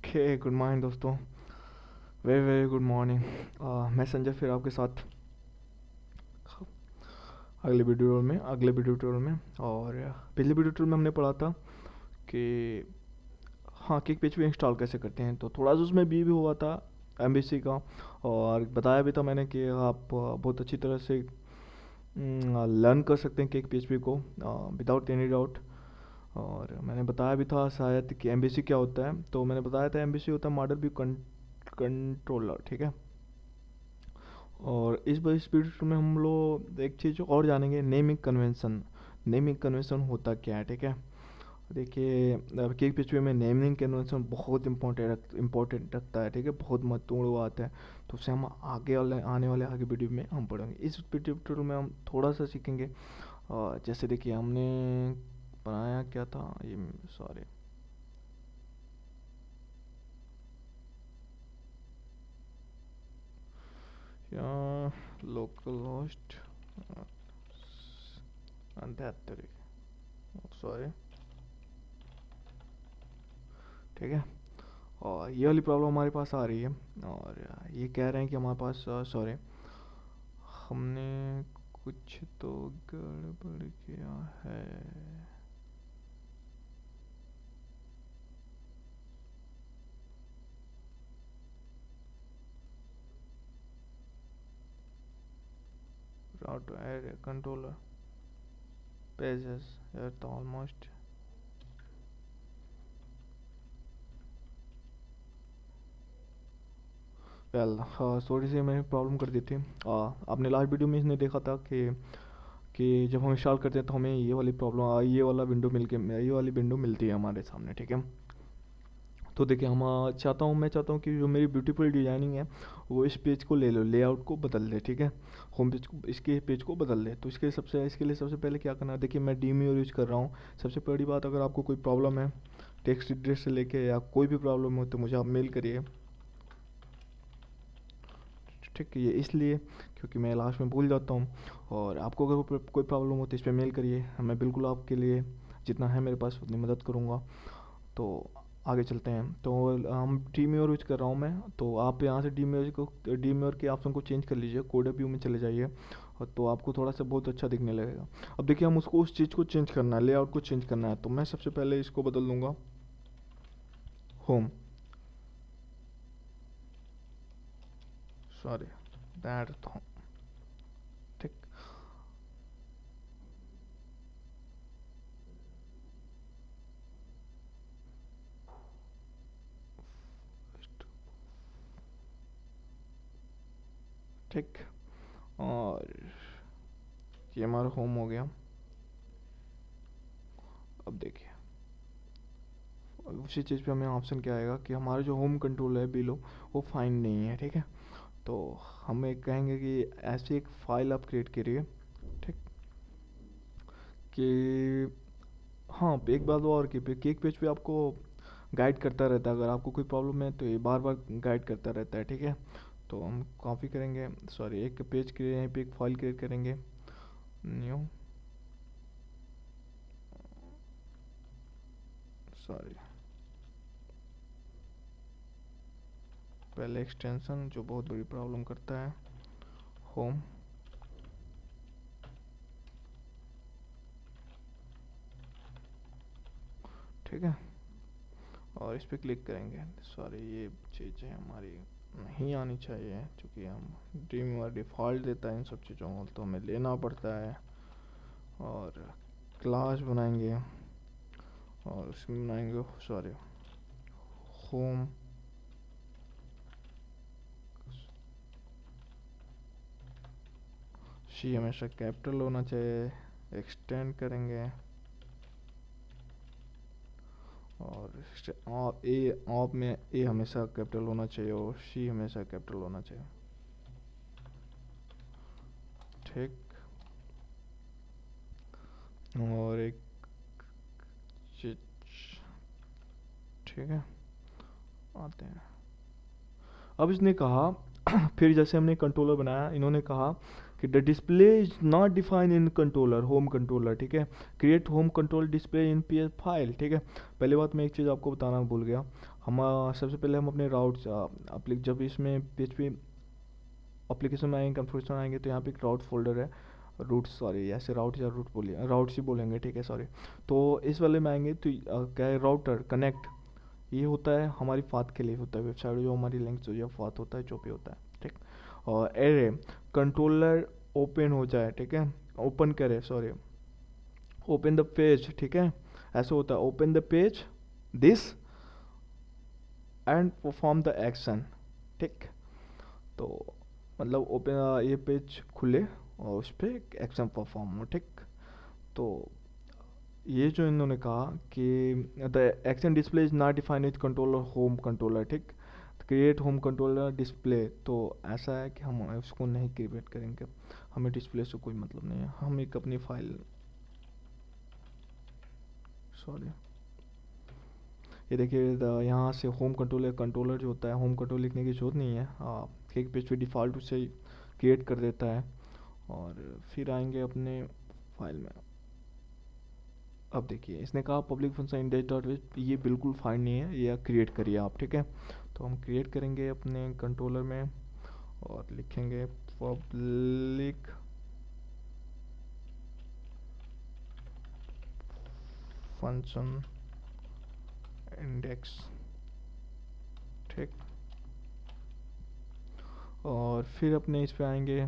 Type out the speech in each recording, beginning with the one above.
Okay, good morning दोस्तों। Very very good morning. मैं संजय फिर आपके साथ अगले वीडियो ट्यूटोरियल में। और पिछले वीडियो ट्यूटोरियल में हमने पढ़ा था कि हाँ किक पेज पे इंस्टॉल कैसे करते हैं। तो थोड़ा सा उसमें भी हुआ था एमबीसी का, और बताया भी था मैंने कि आप बहुत अच्छी तरह से लर्न कर सकते हैं केक पीएचपी को विदाउट एनी डाउट। और मैंने बताया भी था शायद कि एमबीसी क्या होता है। तो मैंने बताया था एमबीसी होता है मॉडल व्यू कंट्रोलर, ठीक है। और इस वीडियो में हम लोग एक चीज़ और जानेंगे, नेमिंग कन्वेंशन। नेमिंग कन्वेंशन होता क्या है, ठीक है। देखिए केक पीएचपी में नेमिंग कन्वेंशन बहुत इंपॉर्टेंट रखता है, ठीक है, बहुत महत्वपूर्ण बात है। तो उसे हम आने वाले आगे वीडियो में हम पढ़ेंगे। इस वीडियो में हम थोड़ा सा सीखेंगे। जैसे देखिए हमने बनाया क्या था ये, सॉरी, लोकल होस्ट सॉरी, ठीक है। और ये वाली प्रॉब्लम हमारे पास आ रही है। और ये कह रहे हैं कि हमारे पास सॉरी, हमने कुछ तो गड़बड़ किया है। route area controller pages at almost, well थोड़ी सी मैंने प्रॉब्लम कर दी थी। आपने लास्ट वीडियो में इसने देखा था कि जब हम इंस्टॉल करते हैं तो हमें ये वाली प्रॉब्लम, ये वाली विंडो मिलती है हमारे सामने, ठीक है। तो देखिए मैं चाहता हूँ कि जो मेरी ब्यूटीफुल डिजाइनिंग है वो इस पेज को ले लो, लेआउट को बदल दे, ठीक है। होम पेज को, इसके पेज को बदल दे। तो इसके लिए सबसे पहले क्या करना है, देखिए मैं डीम्योर यूज कर रहा हूँ। सबसे बड़ी बात, अगर आपको कोई प्रॉब्लम है टेक्स्ट एडिटर से लेके या कोई भी प्रॉब्लम हो तो मुझे आप मेल करिए, ठीक है। ये इसलिए क्योंकि मैं लास्ट में भूल जाता हूँ। और आपको अगर कोई प्रॉब्लम हो तो इस पर मेल करिए, मैं बिल्कुल आपके लिए जितना है मेरे पास उतनी मदद करूँगा। तो आगे चलते हैं। तो हम डीम्योर यूज कर रहा हूँ मैं। तो आप यहाँ से डीम्योर के ऑप्शन को चेंज कर लीजिए, कोड व्यू में चले जाइए, और तो आपको थोड़ा सा बहुत अच्छा दिखने लगेगा। अब देखिए हम उसको, उस चीज़ को चेंज करना है, लेआउट को चेंज करना है। तो मैं सबसे पहले इसको बदल दूंगा होम, सॉरी, दैट होम, ठीक। ठीक। और ये हमारा होम हो गया। अब देखिए उसी चीज़ पे हमें ऑप्शन क्या आएगा कि हमारा जो होम कंट्रोल है बिलो वो फाइन नहीं है, ठीक है। तो हम एक कहेंगे कि ऐसी एक फाइल आप क्रिएट करिए, ठीक। कि हाँ एक बात और कि केक पेज पे आपको गाइड करता रहता है, अगर आपको कोई प्रॉब्लम है तो ये बार बार गाइड करता रहता है, ठीक है। तो हम कॉपी करेंगे, सॉरी, एक पेज के लिए यहीं पे एक फाइल क्रिएट करेंगे, न्यू, सॉरी, पहले एक्सटेंशन जो बहुत बड़ी प्रॉब्लम करता है, होम, ठीक है। और इस पर क्लिक करेंगे। सॉरी, ये चीज़ें हमारी नहीं आनी चाहिए क्योंकि हम ड्रीम और डिफ़ॉल्ट देता है इन सब चीज़ों को, तो हमें लेना पड़ता है। और क्लास बनाएंगे और उसमें बनाएंगे, सॉरी, होम, सी हमेशा कैपिटल होना चाहिए। एक्सटेंड करेंगे और ए ऑप में ए हमेशा कैपिटल होना चाहिए और सी हमेशा कैपिटल होना चाहिए, ठीक। और एक चीज, ठीक है, आते हैं। अब इसने कहा फिर जैसे हमने कंट्रोलर बनाया, इन्होंने कहा कि the display is not define in controller, home controller, ठीक है। Create home control display in P H file, ठीक है। पहली बात मैं एक चीज़ आपको बताना भूल गया, हम सबसे पहले हम अपने राउट्स जब इसमें PHP एप्लीकेशन में आएंगे, कन्फिग्रेशन में आएंगे, तो यहाँ पे एक राउट फोल्डर है, रूट, सॉरी ऐसे राउट या रूट बोलिए, राउट्स ही बोलेंगे, ठीक है, सॉरी। तो इस वाले में आएंगे तो क्या है, राउटर कनेक्ट, ये होता है हमारी फात के लिए होता है, वेबसाइट जो हमारी लिंक जो या फात होता है जो भी होता है, ठीक। और एरे कंट्रोलर ओपन हो जाए, ठीक है, ओपन करे, सॉरी, ओपन द पेज, ठीक है, ऐसे होता है, open the page this and perform the action, ठीक। तो मतलब ओपन ये पेज खुले और उस पर एक्शन परफॉर्म हो, ठीक। तो ये जो इन्होंने कहा कि the action display is not defined with controller home controller, ठीक। क्रिएट होम कंट्रोलर डिस्प्ले, तो ऐसा है कि हम उसको नहीं क्रिएट करेंगे, हमें डिस्प्ले से कोई मतलब नहीं है, हम एक अपनी फाइल, सॉरी, ये देखिए यहाँ से होम कंट्रोलर, कंट्रोलर जो होता है, होम कंट्रोल लिखने की जरूरत नहीं है, एक पेज पे डिफ़ॉल्ट से क्रिएट कर देता है। और फिर आएंगे अपने फाइल में, अब देखिए इसने कहा पब्लिक फंक्शन इंडेक्स डॉट, ये बिल्कुल फाइन नहीं है, ये क्रिएट करिए आप, ठीक है। तो हम क्रिएट करेंगे अपने कंट्रोलर में और लिखेंगे पब्लिक फंक्शन इंडेक्स, ठीक। और फिर अपने इस पे आएंगे,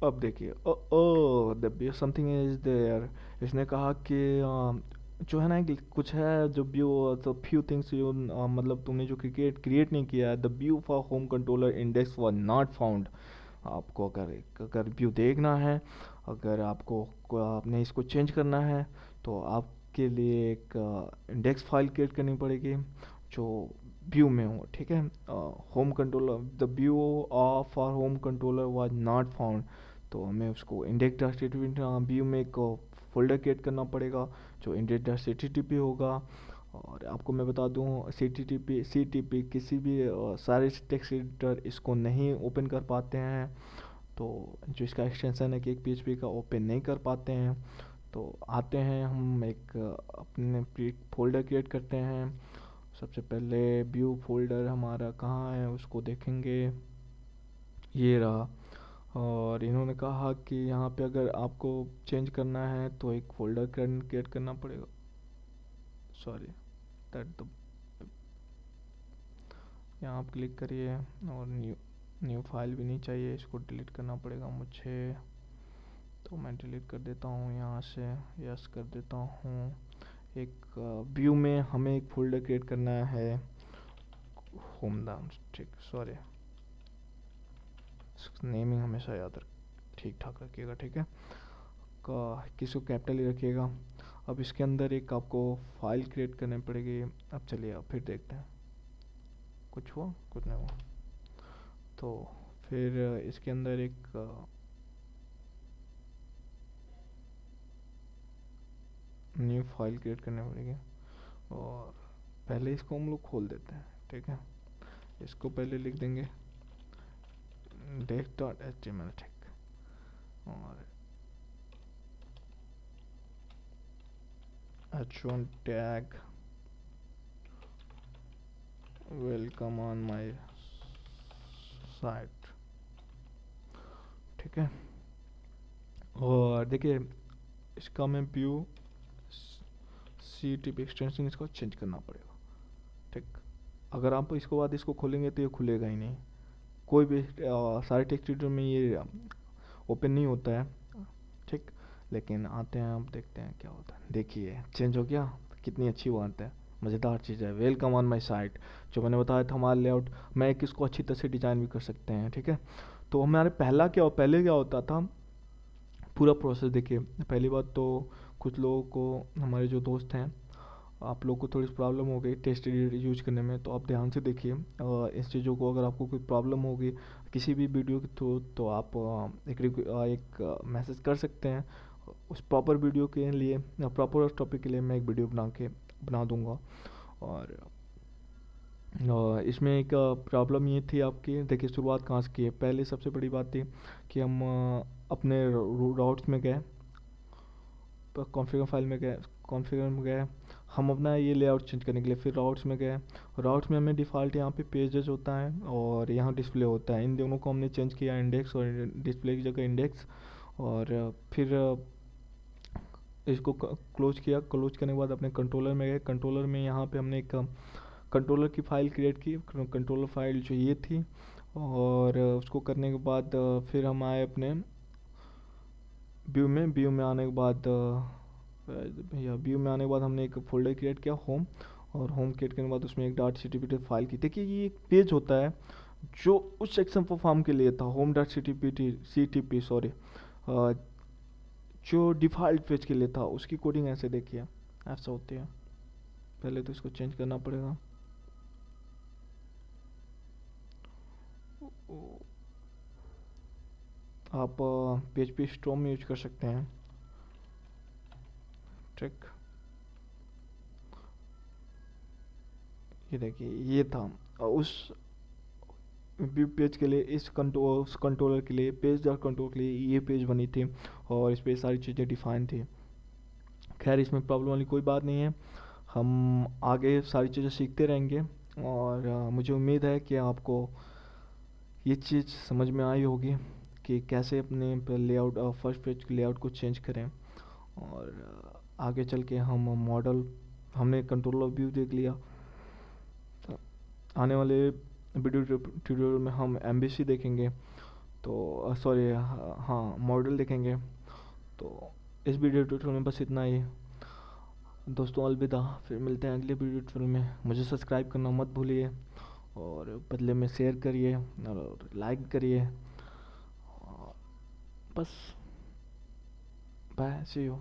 अब देखिए ओ समथिंग इज देयर, इसने कहा कि जो है ना कि कुछ है जो व्यू, तो फ्यू थिंग्स जो मतलब तुमने जो क्रिएट नहीं किया है, the view for home controller index was not found. आपको अगर व्यू देखना है, अगर आपको आपने इसको चेंज करना है, तो आपके लिए एक इंडेक्स फाइल क्रिएट करनी पड़ेगी जो व्यू में हो, ठीक है। Home controller, the view of our home controller was not found, तो हमें उसको इंडेक्स डॉट व्यू में एक फोल्डर क्रिएट करना पड़ेगा जो इंडेक्स डॉट CTTP होगा। और आपको मैं बता दूं, CTP किसी भी सारे टेक्स्ट एडिटर इसको नहीं ओपन कर पाते हैं, तो जो इसका एक्सटेंशन है कि एक PHP का ओपन नहीं कर पाते हैं। तो आते हैं हम एक अपने फोल्डर क्रिएट करते हैं, सबसे पहले व्यू फोल्डर हमारा कहाँ है उसको देखेंगे, ये रहा। और इन्होंने कहा कि यहाँ पे अगर आपको चेंज करना है तो एक फोल्डर क्रिएट करना पड़ेगा, सॉरी दैट द, यहाँ आप क्लिक करिए और न्यू फाइल भी नहीं चाहिए, इसको डिलीट करना पड़ेगा मुझे, तो मैं डिलीट कर देता हूँ यहाँ से, यस कर देता हूँ। एक व्यू में हमें एक फोल्डर क्रिएट करना है होम नाम, ठीक, सॉरी, नेमिंग हमेशा याद रख, ठीक ठाक रखिएगा, ठीक है, किसी को कैपिटल ही रखिएगा। अब इसके अंदर एक आपको फाइल क्रिएट करनी पड़ेगी। अब चलिए अब फिर देखते हैं, कुछ हुआ, कुछ नहीं हुआ, तो फिर इसके अंदर एक न्यू फाइल क्रिएट करनी पड़ेगी। और पहले इसको हम लोग खोल देते हैं, ठीक है, इसको पहले लिख देंगे dex.html, ठीक। और h1 tag welcome on my site, ठीक है। और देखिए इसका मैं व्यू CTP एक्सटेंशन इसको चेंज करना पड़ेगा, ठीक। अगर आप इसको बाद इसको खोलेंगे तो ये खुलेगा ही नहीं, कोई भी सारे टेक्स्ट एडिटर में ये ओपन नहीं होता है, ठीक। लेकिन आते हैं, अब देखते हैं क्या होता है। देखिए चेंज हो गया, कितनी अच्छी बात है, मज़ेदार चीज़ है, वेलकम ऑन माय साइट। जो मैंने बताया था हमारा लेआउट, मैं एक इसको अच्छी तरह से डिज़ाइन भी कर सकते हैं, ठीक है। तो हमारे पहले क्या होता था, पूरा प्रोसेस देखिए। पहली बात तो कुछ लोगों को, हमारे जो दोस्त हैं, आप लोग को थोड़ी प्रॉब्लम हो गई टेस्ट एडिटर यूज करने में, तो आप ध्यान से देखिए इस चीज़ों को। अगर आपको कोई प्रॉब्लम होगी किसी भी वीडियो के थ्रू, तो आप एक मैसेज कर सकते हैं। उस प्रॉपर वीडियो के लिए, प्रॉपर टॉपिक के लिए मैं एक वीडियो बना दूंगा। और और इसमें एक प्रॉब्लम ये थी आपकी, देखिए शुरुआत कहाँ से की है। पहले सबसे बड़ी बात थी कि हम अपने राउट्स में गए, कॉन्फ़िगर फाइल में गए, कॉन्फ़िगर में गए, हम अपना ये लेआउट चेंज करने के लिए फिर राउट्स में गए। राउट्स में हमें डिफ़ॉल्ट यहाँ पे पेजेस होता है और यहाँ डिस्प्ले होता है, इन दोनों को हमने चेंज किया, इंडेक्स और डिस्प्ले की जगह इंडेक्स। और फिर इसको क्लोज किया। क्लोज करने के बाद अपने कंट्रोलर में गए। कंट्रोलर में यहाँ पे हमने एक कंट्रोलर की फ़ाइल क्रिएट की, कंट्रोलर फाइल जो ये थी। और उसको करने के बाद फिर हम आए अपने व्यू में। व्यू में आने के बाद भैया व्यू में आने के बाद हमने एक फ़ोल्डर क्रिएट किया, होम। और होम क्रिएट करने के बाद उसमें एक डॉट ctpt फाइल की। देखिए ये एक पेज होता है जो उस सेक्शन परफॉर्म के लिए था, होम डॉट ctp सॉरी, जो डिफ़ॉल्ट पेज के लिए था, उसकी कोडिंग ऐसे देखिए, ऐसा होती है। पहले तो इसको चेंज करना पड़ेगा। आप PHP स्टॉर्म यूज कर सकते हैं, ट्रिक। ये देखिए ये था उस व्यू पेज के लिए, उस कंट्रोलर के लिए, पेज डॉट कंट्रोल के लिए ये पेज बनी थी और इस पर सारी चीज़ें डिफाइन थी। खैर इसमें प्रॉब्लम वाली कोई बात नहीं है, हम आगे सारी चीज़ें सीखते रहेंगे। और मुझे उम्मीद है कि आपको ये चीज़ समझ में आई होगी कि कैसे अपने लेआउट, फर्स्ट पेज के लेआउट को चेंज करें। और आगे चल के हम मॉडल, हमने कंट्रोलर व्यू देख लिया, तो आने वाले वीडियो ट्यूटोरियल में हम एमबीसी देखेंगे, तो सॉरी हाँ मॉडल देखेंगे। तो इस वीडियो ट्यूटोरियल में बस इतना ही दोस्तों, अलविदा। फिर मिलते हैं अगले वीडियो ट्यूटोरियल में। मुझे सब्सक्राइब करना मत भूलिए और बदले में शेयर करिए और लाइक करिए। बस बाय, सी यू।